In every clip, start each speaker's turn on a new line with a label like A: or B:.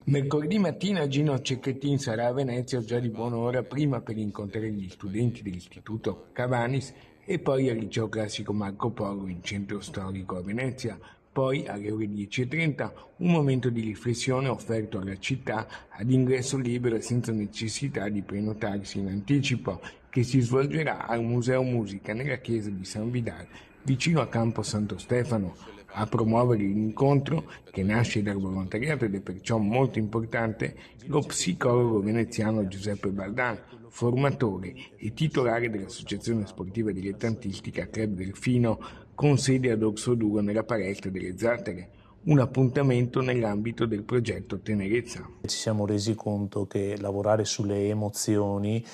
A: Mercoledì mattina Gino Cecchettin sarà a Venezia già di buon'ora prima per incontrare gli studenti dell'Istituto Cavanis e poi al Liceo Classico Marco Polo in centro storico a Venezia. Poi alle ore 10:30 un momento di riflessione offerto alla città ad ingresso libero e senza necessità di prenotarsi in anticipo, che si svolgerà al Museo Musica nella chiesa di San Vidal vicino a Campo Santo Stefano. A promuovere l'incontro, che nasce dal volontariato ed è perciò molto importante, lo psicologo veneziano Giuseppe Baldan, formatore e titolare dell'Associazione Sportiva Dilettantistica Club Delfino, con sede ad Orsoduro nella Palestra delle Zattere, un appuntamento nell'ambito del progetto Tenerezza.
B: Ci siamo resi conto che lavorare sulle emozioni,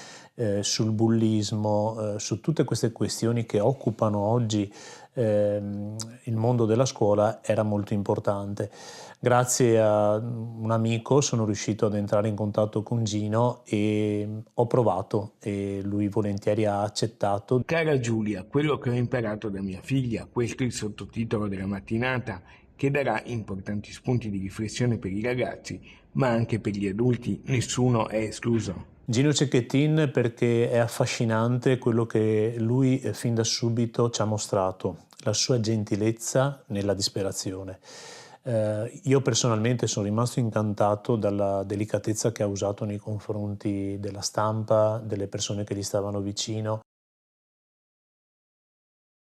B: sul bullismo, su tutte queste questioni che occupano oggi il mondo della scuola era molto importante. Grazie a un amico sono riuscito ad entrare in contatto con Gino e ho provato e lui volentieri ha accettato.
A: Cara Giulia, quello che ho imparato da mia figlia, questo è il sottotitolo della mattinata, che darà importanti spunti di riflessione per i ragazzi, ma anche per gli adulti, nessuno è escluso.
B: Gino Cecchettin perché è affascinante quello che lui fin da subito ci ha mostrato, la sua gentilezza nella disperazione. Io personalmente sono rimasto incantato dalla delicatezza che ha usato nei confronti della stampa, delle persone che gli stavano vicino,